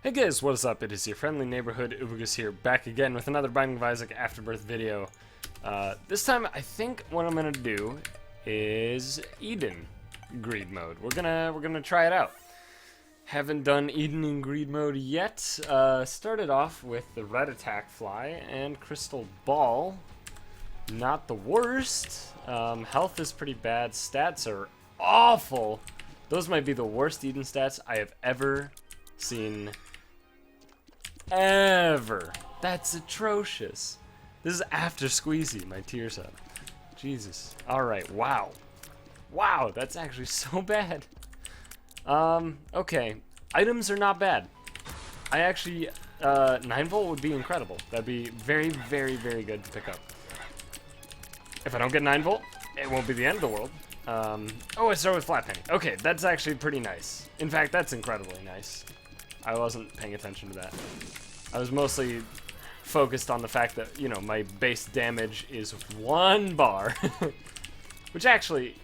Hey guys, what is up? It is your friendly neighborhood Ubugus here, back again with another Binding of Isaac Afterbirth video. This time, I think what I'm gonna do is Eden greed mode. We're gonna try it out. Haven't done Eden in greed mode yet. Started off with the red attack fly and crystal ball. Not the worst. Health is pretty bad. Stats are awful. Those might be the worst Eden stats I have ever seen. Ever. That's atrocious. This is after Squeezy, my tears up. Jesus. Alright, wow. Wow, that's actually so bad. Okay. Items are not bad. I actually, 9 volt would be incredible. That'd be very, very, very good to pick up. If I don't get 9 volt, it won't be the end of the world. Oh, I start with flat penny. Okay, that's actually pretty nice. In fact, that's incredibly nice. I wasn't paying attention to that. I was mostly focused on the fact that, you know, my base damage is 1 bar. Which actually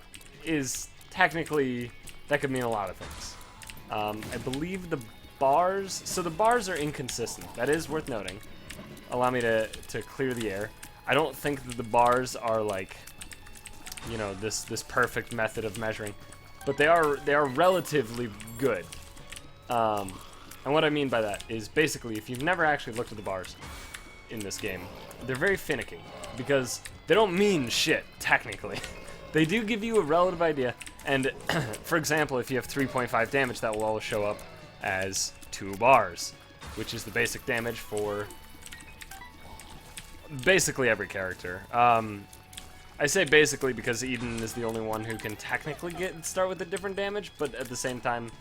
is technically, that could mean a lot of things. I believe the bars, so the bars are inconsistent. That is worth noting. Allow me to clear the air. I don't think that the bars are like, you know, this perfect method of measuring. But they are relatively good. And what I mean by that is basically, if you've never actually looked at the bars in this game, they're very finicky because they don't mean shit, technically. They do give you a relative idea, and for example, if you have 3.5 damage, that will always show up as 2 bars, which is the basic damage for basically every character. I say basically because Eden is the only one who can technically start with a different damage, but at the same time,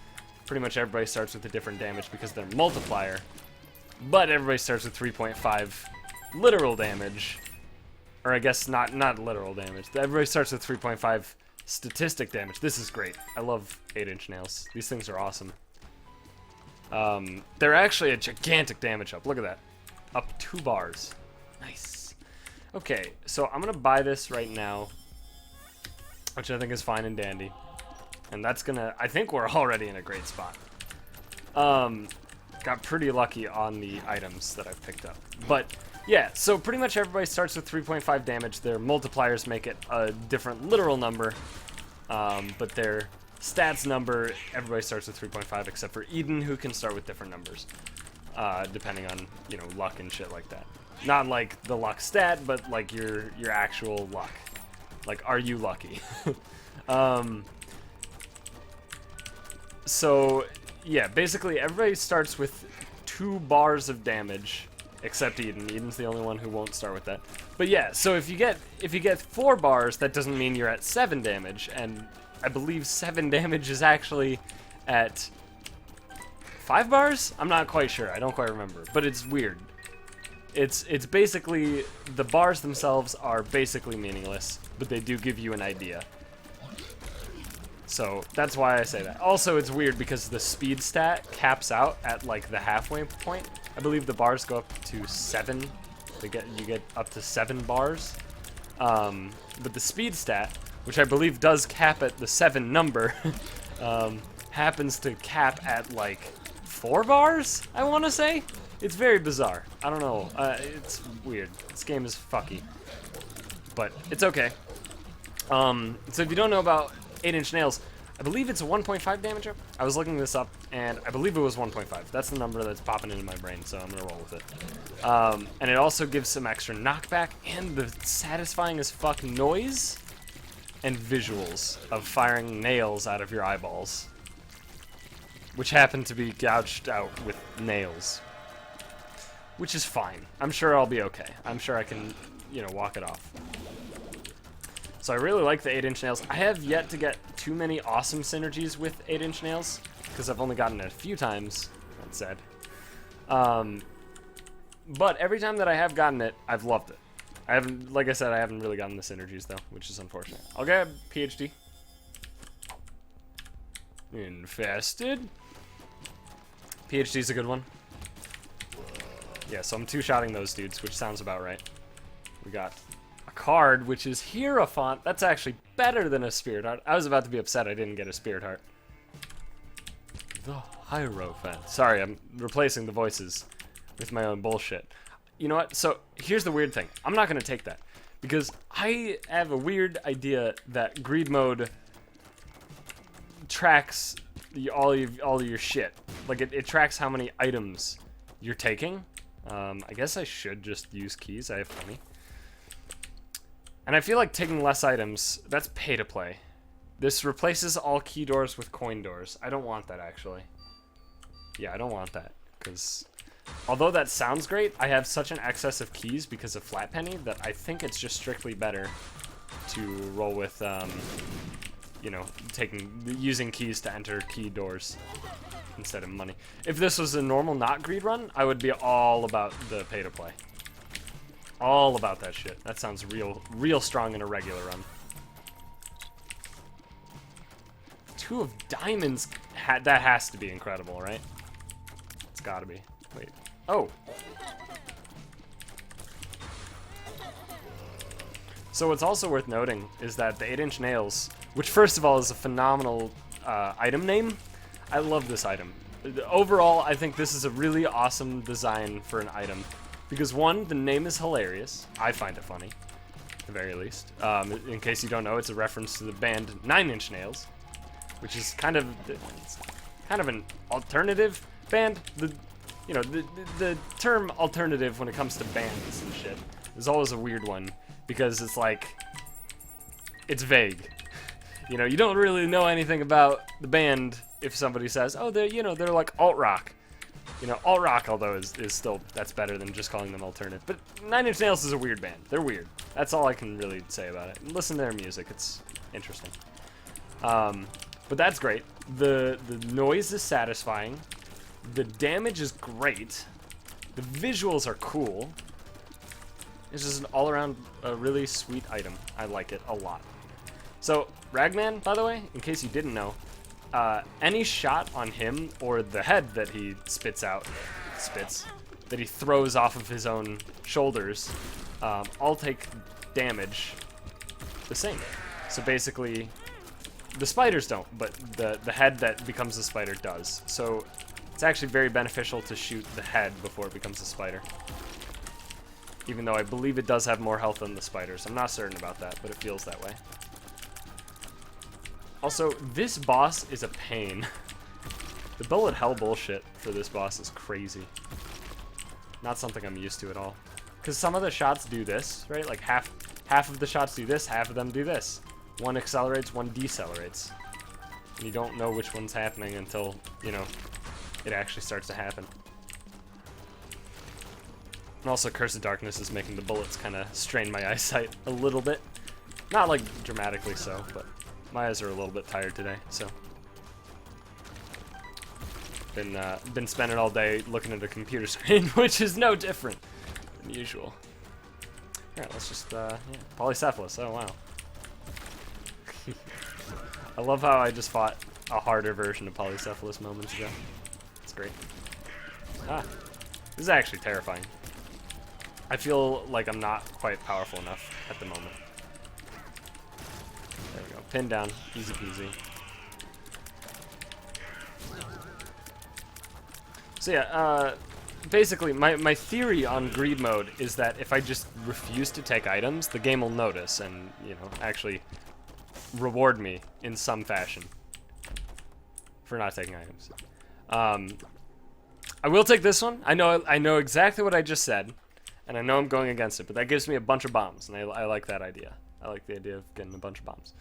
pretty much everybody starts with a different damage because they're multiplier. But everybody starts with 3.5 literal damage. Or I guess not literal damage. Everybody starts with 3.5 statistic damage. This is great. I love 8-inch nails. These things are awesome. They're actually a gigantic damage up. Look at that. Up 2 bars. Nice. Okay, so I'm going to buy this right now, which I think is fine and dandy. And that's gonna, I think we're already in a great spot. Got pretty lucky on the items that I've picked up. But yeah, so pretty much everybody starts with 3.5 damage. Their multipliers make it a different literal number. But their stats number, everybody starts with 3.5 except for Eden, who can start with different numbers. Depending on, you know, luck and shit like that. Not like the luck stat, but like your actual luck. Like, are you lucky? So, yeah, basically everybody starts with 2 bars of damage, except Eden. Eden's the only one who won't start with that. But yeah, so if you get 4 bars, that doesn't mean you're at 7 damage, and I believe 7 damage is actually at 5 bars? I'm not quite sure. I don't quite remember, but it's weird. It's basically, the bars themselves are basically meaningless, but they do give you an idea. So that's why I say that. Also, it's weird because the speed stat caps out at like the halfway point. I believe the bars go up to 7. You get up to 7 bars. But the speed stat, which I believe does cap at the 7 number, happens to cap at like 4 bars, I want to say. It's very bizarre. I don't know. It's weird. This game is fucky. But it's okay. So if you don't know about 8-inch nails, I believe it's a 1.5 damage up. I was looking this up, and I believe it was 1.5. That's the number that's popping into my brain, so I'm gonna roll with it. And it also gives some extra knockback and the satisfying as fuck noise and visuals of firing nails out of your eyeballs, which happen to be gouged out with nails, which is fine. I'm sure I'll be okay. I'm sure I can, you know, walk it off. So I really like the 8-inch nails. I have yet to get too many awesome synergies with 8-inch nails, because I've only gotten it a few times, that said. But every time that I have gotten it, I've loved it. I haven't, like I said, I haven't really gotten the synergies though, which is unfortunate. I'll grab PhD. Infested. PhD's a good one. Yeah, so I'm 2-shotting those dudes, which sounds about right. We got card, which is Hierophant. That's actually better than a Spirit Heart. I was about to be upset I didn't get a Spirit Heart. The Hierophant. Sorry, I'm replacing the voices with my own bullshit. You know what? So here's the weird thing. I'm not going to take that because I have a weird idea that greed mode tracks all of your shit. Like it tracks how many items you're taking. I guess I should just use keys. I have plenty. And I feel like taking less items, that's pay to play. This replaces all key doors with coin doors. I don't want that, actually. Yeah, I don't want that. Because although that sounds great, I have such an excess of keys because of Flat Penny that I think it's just strictly better to roll with, you know, using keys to enter key doors instead of money. If this was a normal not greed run, I would be all about the pay to play. All about that shit. That sounds real strong in a regular run. 2 of diamonds, that has to be incredible, right? It's gotta be. Wait. Oh. So what's also worth noting is that the 8-inch nails, which first of all is a phenomenal item name. I love this item. Overall, I think this is a really awesome design for an item. Because one, the name is hilarious. I find it funny, at the very least. In case you don't know, it's a reference to the band 9-inch Nails, which is kind of an alternative band. The term alternative when it comes to bands and shit is always a weird one because it's like it's vague. You know, you don't really know anything about the band if somebody says, "Oh, they're like alt rock." You know, alt rock, although is still, that's better than just calling them alternative. But 9-inch Nails is a weird band. They're weird. That's all I can really say about it. Listen to their music. It's interesting. But that's great. The noise is satisfying. The damage is great. The visuals are cool. It's just an all-around really sweet item. I like it a lot. So, Ragman, by the way, in case you didn't know, any shot on him or the head that he that he throws off of his own shoulders, all take damage the same. So basically, the spiders don't, but the head that becomes a spider does. So it's actually very beneficial to shoot the head before it becomes a spider. Even though I believe it does have more health than the spiders. I'm not certain about that, but it feels that way. Also, this boss is a pain. The bullet hell bullshit for this boss is crazy. Not something I'm used to at all. Because some of the shots do this, right? Like half of the shots do this, half of them do this. One accelerates, one decelerates. And you don't know which one's happening until, you know, it actually starts to happen. And also, Curse of Darkness is making the bullets kind of strain my eyesight a little bit. Not like dramatically so, but my eyes are a little bit tired today, so. Been spending all day looking at a computer screen, which is no different than usual. Alright, let's just, yeah, Polycephalus, oh wow. I love how I just fought a harder version of Polycephalus moments ago. It's great. Ah, this is actually terrifying. I feel like I'm not quite powerful enough at the moment. There we go. Pin down. Easy peasy. So yeah, basically my theory on greed mode is that if I just refuse to take items, the game will notice and, you know, actually reward me in some fashion for not taking items. I will take this one. I know exactly what I just said, and I know I'm going against it, but that gives me a bunch of bombs, and I like that idea. I like the idea of getting a bunch of bombs.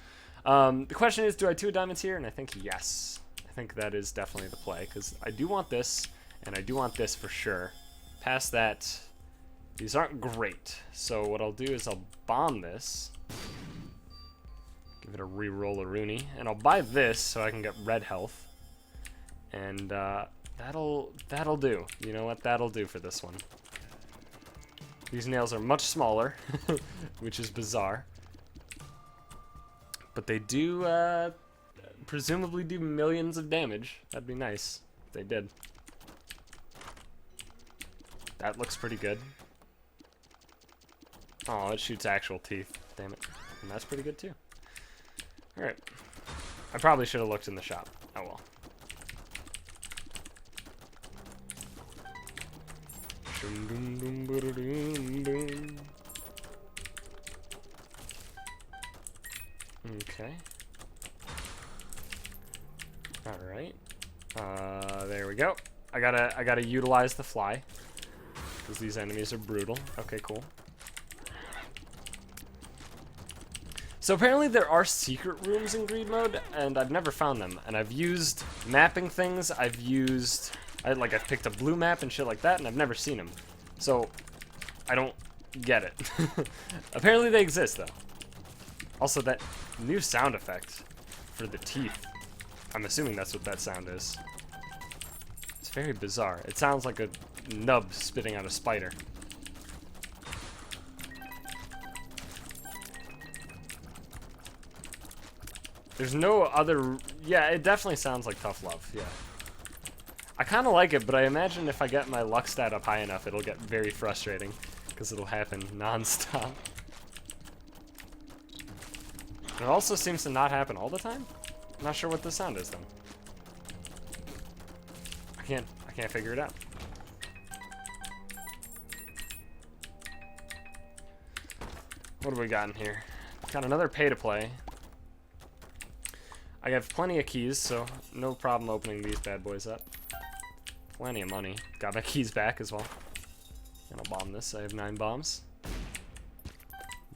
The question is, do I 2 diamonds here? And I think yes. I think that is definitely the play, because I do want this, and I do want this for sure. Past that, these aren't great. So what I'll do is I'll bomb this. Give it a re-roll-a-rooney. And I'll buy this so I can get red health. And that'll do. You know what? That'll do for this one. These nails are much smaller, which is bizarre. But they do, presumably do millions of damage. That'd be nice if they did. That looks pretty good. Oh, it shoots actual teeth. Damn it. And that's pretty good, too. Alright. I probably should have looked in the shop. Oh, well. Okay. All right. There we go. I gotta utilize the fly because these enemies are brutal. Okay, cool. So apparently there are secret rooms in Greed mode, and I've never found them. And I've used mapping things. I've picked a blue map and shit like that, and I've never seen them. So I don't get it. Apparently they exist though. Also, that new sound effect for the teeth. I'm assuming that's what that sound is. It's very bizarre. It sounds like a nub spitting out a spider. There's no other... Yeah, it definitely sounds like tough love, yeah. I kind of like it, but I imagine if I get my luck stat up high enough, it'll get very frustrating, because it'll happen non-stop. It also seems to not happen all the time. I'm not sure what the sound is, though. I can't figure it out. What do we got in here? Got another pay-to-play. I have plenty of keys, so no problem opening these bad boys up. Plenty of money. Got my keys back as well. And I'll bomb this. I have 9 bombs.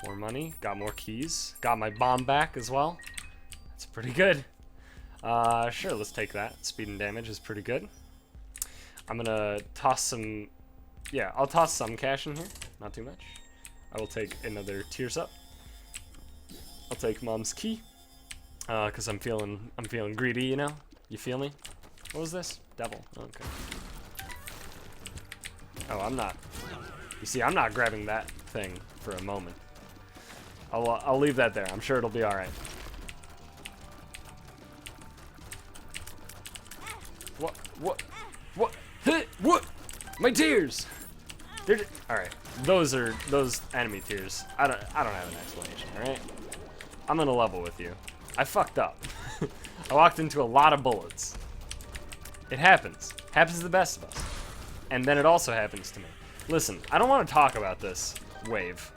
More money. Got more keys. Got my bomb back as well. That's pretty good. Sure, let's take that. Speed and damage is pretty good. I'm gonna toss some... Yeah, I'll toss some cash in here. Not too much. I will take another tears up. I'll take mom's key. Cause I'm feeling greedy, you know? You feel me? What was this? Devil. Okay. Oh, I'm not. You see, I'm not grabbing that thing for a moment. I'll leave that there. I'm sure it'll be all right. What? My tears. All right. Those enemy tears. I don't have an explanation. All right. I'm gonna level with you. I fucked up. I walked into a lot of bullets. It happens. Happens to the best of us. And then it also happens to me. Listen, I don't want to talk about this wave.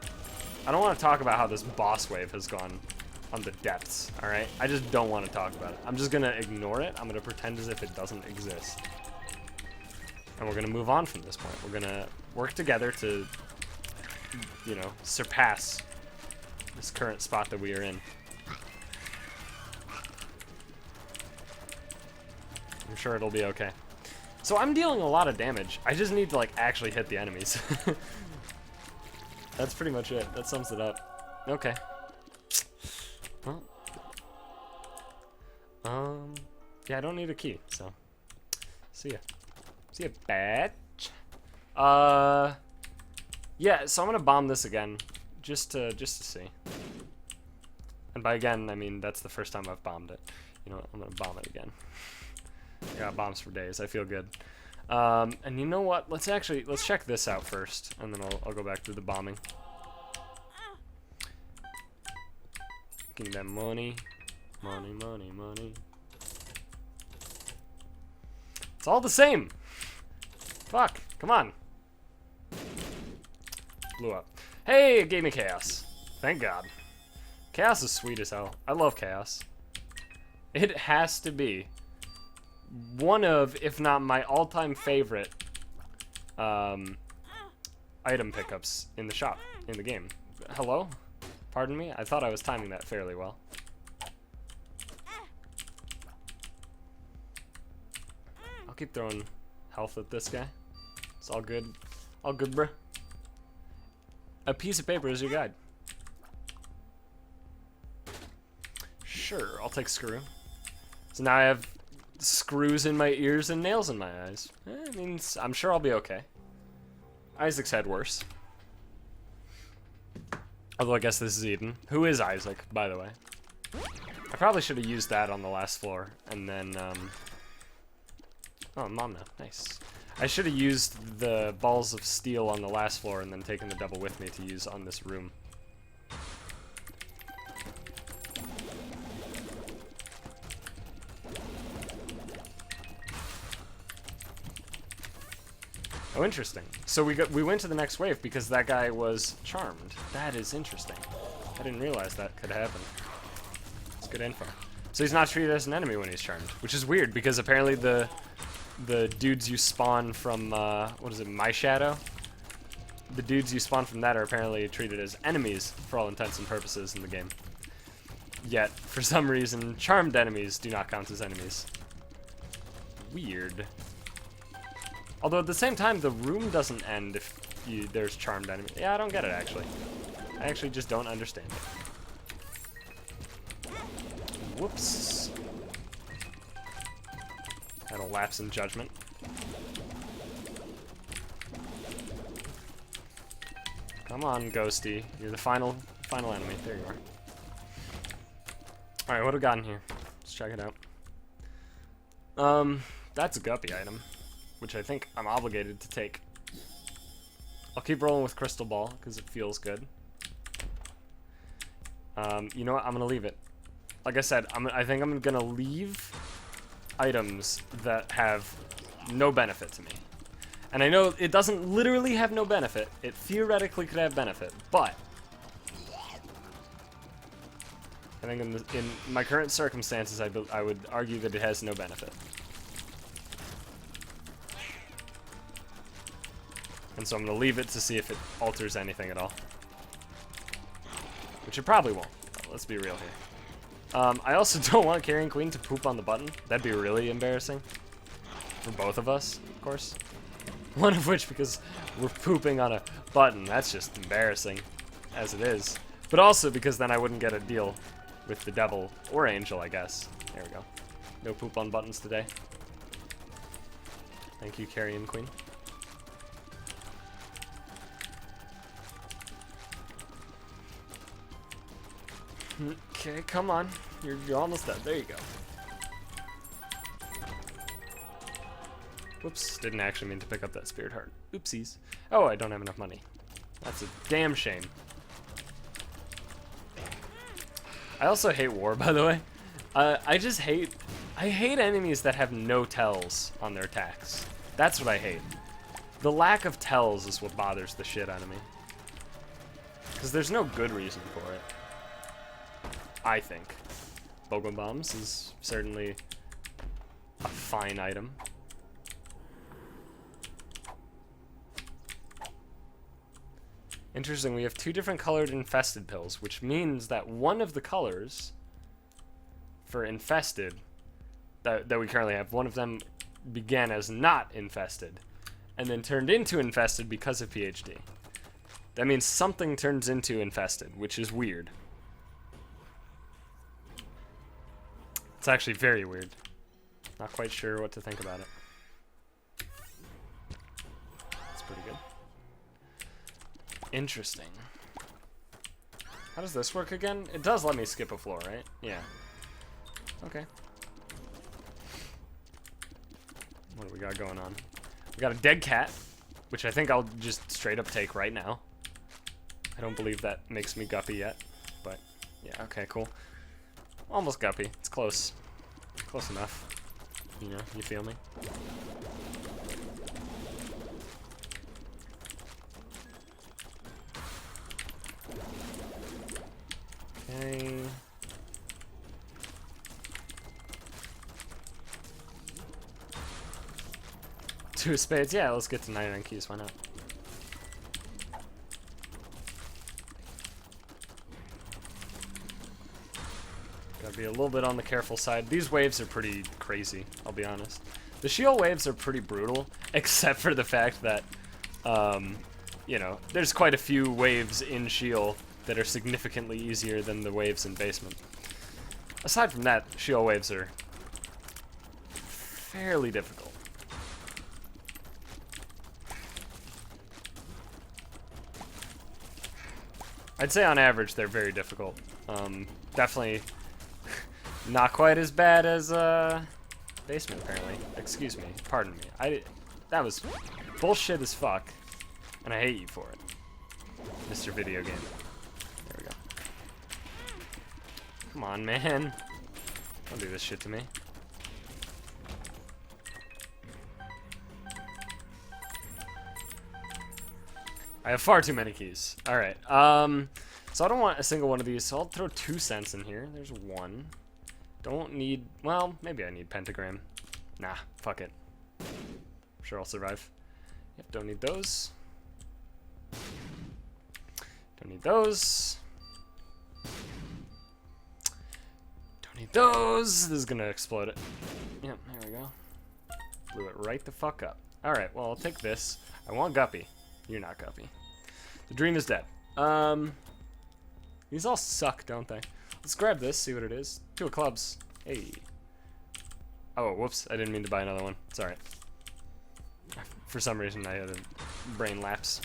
I don't want to talk about how this boss wave has gone on the depths, alright? I just don't want to talk about it. I'm just going to ignore it. I'm going to pretend as if it doesn't exist. And we're going to move on from this point. We're going to work together to, you know, surpass this current spot that we are in. I'm sure it'll be okay. So I'm dealing a lot of damage. I just need to, like, actually hit the enemies. That's pretty much it. That sums it up. Okay. Well. Yeah, I don't need a key, so. See ya. See ya, bitch. Yeah, so I'm gonna bomb this again. Just to see. And by again, I mean, that's the first time I've bombed it. You know what? I'm gonna bomb it again. I got bombs for days. I feel good. And you know what? Let's check this out first, and then I'll go back to the bombing. Getting that money. Money. It's all the same. Fuck. Come on. Blew up. Hey, it gave me chaos. Thank God. Chaos is sweet as hell. I love chaos. It has to be one of, if not my all-time favorite, item pickups in the shop, in the game. Hello? Pardon me? I thought I was timing that fairly well. I'll keep throwing health at this guy. It's all good. All good, bruh. A piece of paper is your guide. Sure, I'll take screw. So now I have screws in my ears and nails in my eyes. I mean, I'm sure I'll be okay. Isaac's had worse. Although I guess this is Eden. Who is Isaac, by the way? I probably should have used that on the last floor, and then, oh, mom now. Nice. I should have used the balls of steel on the last floor and then taken the double with me to use on this room. Oh, interesting. So we went to the next wave because that guy was charmed. That is interesting. I didn't realize that could happen. It's good info. So he's not treated as an enemy when he's charmed, which is weird because apparently the dudes you spawn from what is it, My Shadow? The dudes you spawn from that are apparently treated as enemies for all intents and purposes in the game. Yet, for some reason, charmed enemies do not count as enemies. Weird. Although at the same time, the room doesn't end if there's charmed enemies. Yeah, I don't get it, actually. I actually just don't understand it. Whoops. Had a lapse in judgment. Come on, Ghosty. You're the final enemy. There you are. Alright, what do we got in here? Let's check it out. That's a guppy item, which I think I'm obligated to take. I'll keep rolling with Crystal Ball, because it feels good. You know what? I'm going to leave it. Like I said, I think I'm going to leave items that have no benefit to me. And I know it doesn't literally have no benefit. It theoretically could have benefit, but I think in my current circumstances, I would argue that it has no benefit. And so I'm going to leave it to see if it alters anything at all. Which it probably won't. Let's be real here. I also don't want Carrying Queen to poop on the button. That'd be really embarrassing. For both of us, of course. One of which because we're pooping on a button. That's just embarrassing, as it is. But also because then I wouldn't get a deal with the devil or angel, I guess. There we go. No poop on buttons today. Thank you, Carrying Queen. Okay, come on. You're almost done. There you go. Whoops, didn't actually mean to pick up that spirit heart. Oopsies. Oh, I don't have enough money. That's a damn shame. I also hate war, by the way. I hate enemies that have no tells on their attacks. That's what I hate. The lack of tells is what bothers the shit out of me. Because there's no good reason for it. I think. Bogo Bombs is certainly a fine item. Interesting, we have two different colored infested pills, which means that one of the colors for infested that we currently have, one of them began as not infested and then turned into infested because of PhD. That means something turns into infested, which is weird. It's actually very weird. Not quite sure what to think about it. It's pretty good. Interesting. How does this work again? It does let me skip a floor, right? Yeah. Okay. What do we got going on? We got a dead cat, which I think I'll just straight up take right now. I don't believe that makes me guppy yet, but yeah, okay, cool. Almost guppy. It's close. Close enough. You know, you feel me? Okay. Two spades? Yeah, let's get to 99 keys. Why not? Gotta be a little bit on the careful side. These waves are pretty crazy, I'll be honest. The shield waves are pretty brutal, except for the fact that, you know, there's quite a few waves in shield that are significantly easier than the waves in basement. Aside from that, shield waves are fairly difficult. I'd say on average they're very difficult. Definitely not quite as bad as basement, apparently. Excuse me, pardon me. That was bullshit as fuck, and I hate you for it, Mr. Video Game. There we go. Come on, man. Don't do this shit to me. I have far too many keys. All right. So I don't want a single one of these, so I'll throw 2 cents in here. There's 1. Don't need, well, maybe I need pentagram. Nah, fuck it. I'm sure I'll survive. Yep, don't need those. Don't need those. Don't need those. This is gonna explode it. Yep, there we go. Blew it right the fuck up. Alright, well, I'll take this. I want Guppy. You're not Guppy. The dream is dead. These all suck, don't they? Let's grab this, see what it is. 2 of clubs. Hey. Oh, whoops. I didn't mean to buy another one. It's alright. For some reason, I had a brain lapse.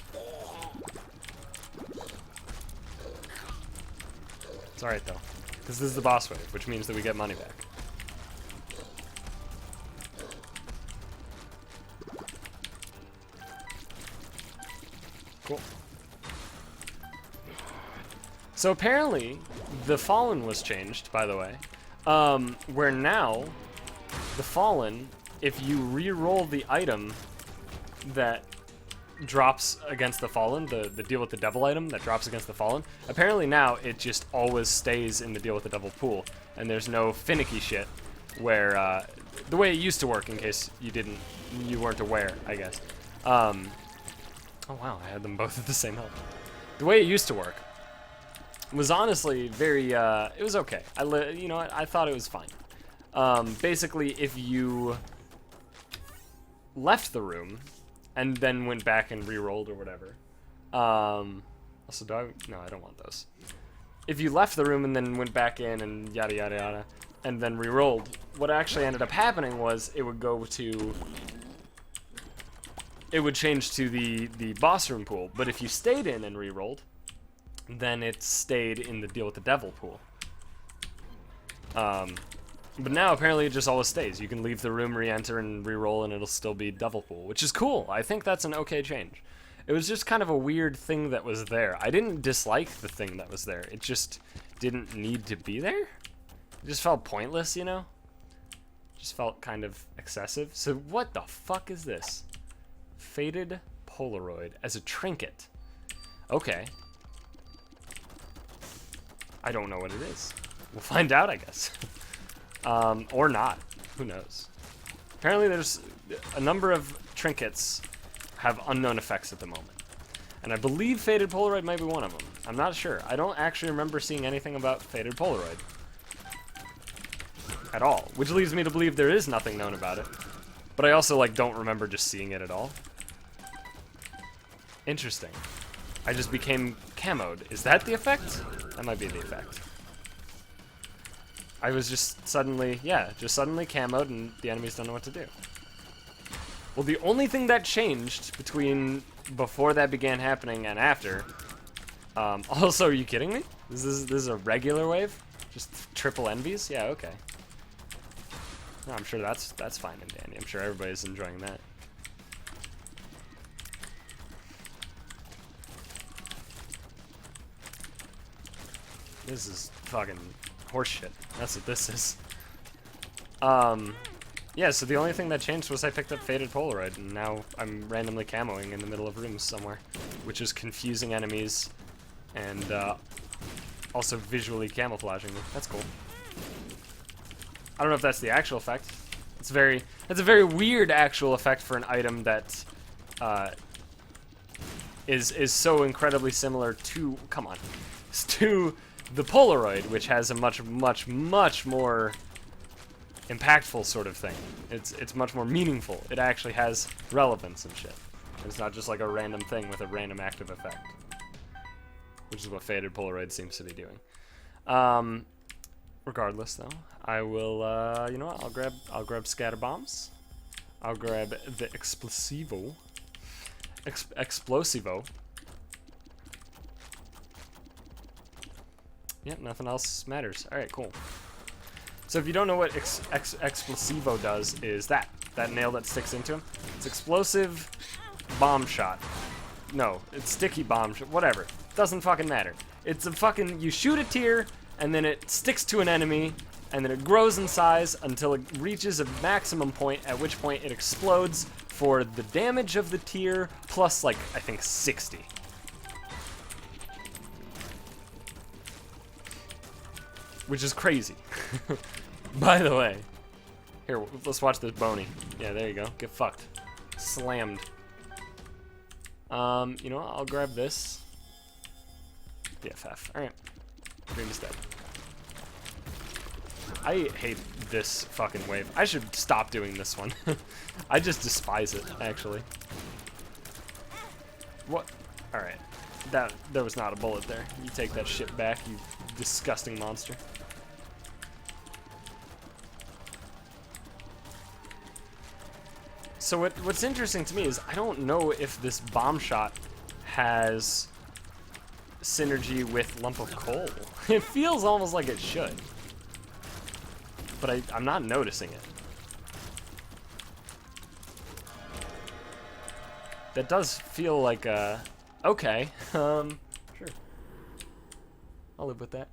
It's alright, though. Because this is the boss wave, which means that we get money back. Cool. So apparently, the Fallen was changed, by the way. Where now, the Fallen, if you re-roll the item that drops against the Fallen, the deal with the devil item that drops against the Fallen, apparently now it just always stays in the deal with the devil pool, and there's no finicky shit where, the way it used to work, in case you weren't aware, I guess. Oh wow, I had them both at the same health. The way it used to work was honestly very, it was okay. You know what, I thought it was fine. Basically, if you left the room and then went back and re-rolled or whatever. Also, no, I don't want those. If you left the room and then went back in and yada yada yada, and then re-rolled, what actually ended up happening was it would change to the boss room pool. But if you stayed in and re-rolled, then it stayed in the deal with the devil pool. But now apparently it just always stays. You can leave the room, re-enter, and re-roll, and it'll still be devil pool, which is cool. I think that's an okay change. It was just kind of a weird thing that was there. I didn't dislike the thing that was there. It just didn't need to be there. It just felt pointless, you know? Just felt kind of excessive. So what the fuck is this? Faded Polaroid as a trinket. Okay. I don't know what it is. We'll find out, I guess. Or not. Who knows? Apparently there's a number of trinkets have unknown effects at the moment. And I believe Faded Polaroid might be one of them. I'm not sure. I don't actually remember seeing anything about Faded Polaroid. At all. Which leads me to believe there is nothing known about it. But I also, like, don't remember just seeing it at all. Interesting. I just became camoed. Is that the effect? That might be the effect. I was just suddenly, yeah, just suddenly camoed and the enemies don't know what to do. Well, the only thing that changed between before that began happening and after, also, are you kidding me? This is a regular wave? Just triple envies? Yeah, okay. No, I'm sure that's fine and dandy. I'm sure everybody's enjoying that. This is fucking horseshit. That's what this is. Yeah, so the only thing that changed was I picked up Faded Polaroid, and now I'm randomly camoing in the middle of rooms somewhere, which is confusing enemies and also visually camouflaging them. That's cool. I don't know if that's the actual effect. That's a very weird actual effect for an item that is so incredibly similar to, come on, to the Polaroid, which has a much more impactful sort of thing. It's much more meaningful. It actually has relevance and shit. It's not just like a random thing with a random active effect, which is what Faded Polaroid seems to be doing. Regardless, though, I will. You know what? I'll grab scatter bombs. I'll grab the explosivo. Explosivo. Yep, nothing else matters. All right, cool. So if you don't know what explosivo does, is that nail that sticks into him? It's explosive bomb shot. No, it's sticky bomb shot. Whatever. Doesn't fucking matter. It's a fucking, you shoot a tier, and then it sticks to an enemy, and then it grows in size until it reaches a maximum point, at which point it explodes for the damage of the tier plus, like, I think 60. which is crazy. By the way, here, let's watch this bony. Yeah, there you go. Get fucked. Slammed. You know what? I'll grab this. BFF. Alright. Green is dead. I hate this fucking wave. I should stop doing this one. I just despise it, actually. What? Alright. There was not a bullet there. You take that shit back, you disgusting monster. So what's interesting to me is I don't know if this bomb shot has synergy with lump of coal. It feels almost like it should. But I'm not noticing it. That does feel like okay. Sure. I'll live with that.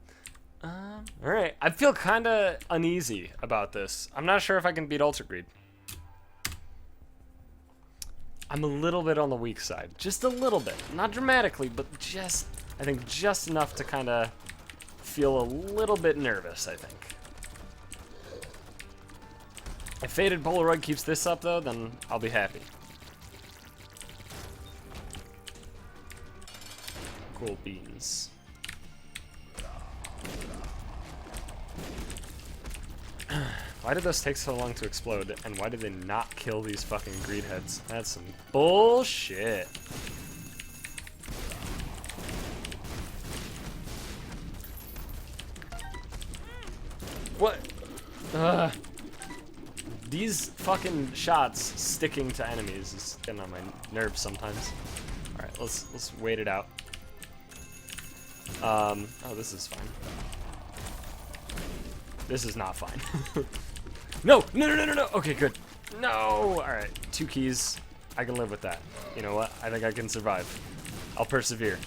Alright. I feel kinda uneasy about this. I'm not sure if I can beat Ultra Greed. I'm a little bit on the weak side. Just a little bit. Not dramatically, but just, I think just enough to kind of feel a little bit nervous, I think. If Faded Polaroid keeps this up, though, then I'll be happy. Cool beans. Why did those take so long to explode, and why did they not kill these fucking greed heads? That's some bullshit. What? These fucking shots sticking to enemies is getting on my nerves sometimes. Alright, let's wait it out. Oh, this is fine. This is not fine. No! Okay, good. No! Alright, 2 keys. I can live with that. You know what? I think I can survive. I'll persevere.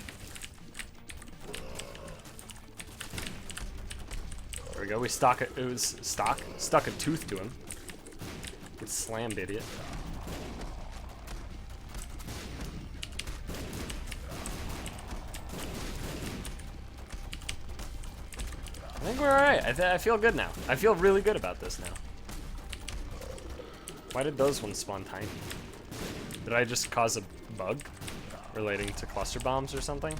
There we go. We stuck a tooth to him. Get slammed, idiot. I think we're alright. I feel good now. I feel really good about this now. Why did those ones spawn tiny? Did I just cause a bug relating to cluster bombs or something?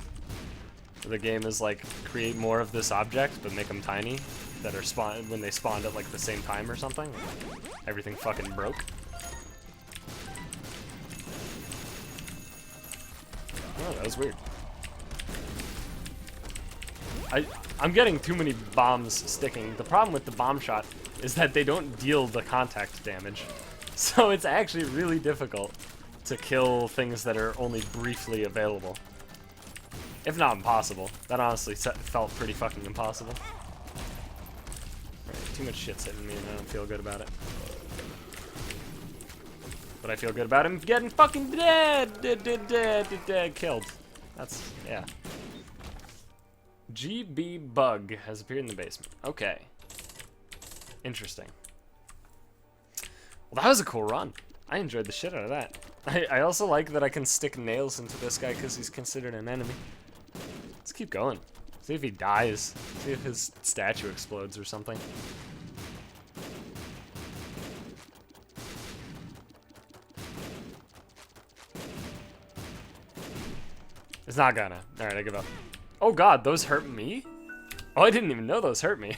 Where the game is like, create more of this object, but make them tiny, that are spawned when they spawned at like the same time or something? Everything fucking broke. Oh, that was weird. I'm getting too many bombs sticking. The problem with the bomb shot is that they don't deal the contact damage. So it's actually really difficult to kill things that are only briefly available. If not impossible. That honestly felt pretty fucking impossible. Alright, too much shit's hitting me and I don't feel good about it. But I feel good about him getting fucking dead, killed. That's, yeah. GB Bug has appeared in the basement. Okay. Interesting. Well, that was a cool run. I enjoyed the shit out of that. I also like that I can stick nails into this guy because he's considered an enemy. Let's keep going. See if he dies. See if his statue explodes or something. It's not gonna. Alright, I give up. Oh god, those hurt me? Oh, I didn't even know those hurt me.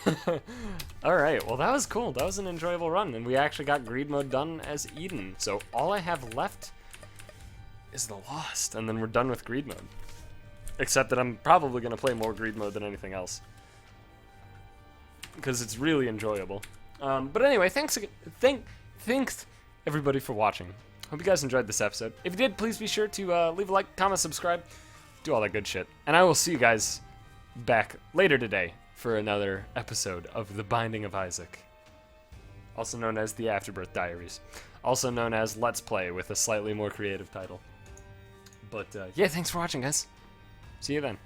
Alright, well that was cool. That was an enjoyable run, and we actually got greed mode done as Eden. So all I have left is the Lost, and then we're done with greed mode. Except that I'm probably going to play more greed mode than anything else. Because it's really enjoyable. But anyway, thanks everybody for watching. Hope you guys enjoyed this episode. If you did, please be sure to leave a like, comment, subscribe, do all that good shit. And I will see you guys back later today for another episode of The Binding of Isaac. Also known as the Afterbirth Diaries. Also known as Let's Play with a slightly more creative title. But yeah, thanks for watching, guys. See you then.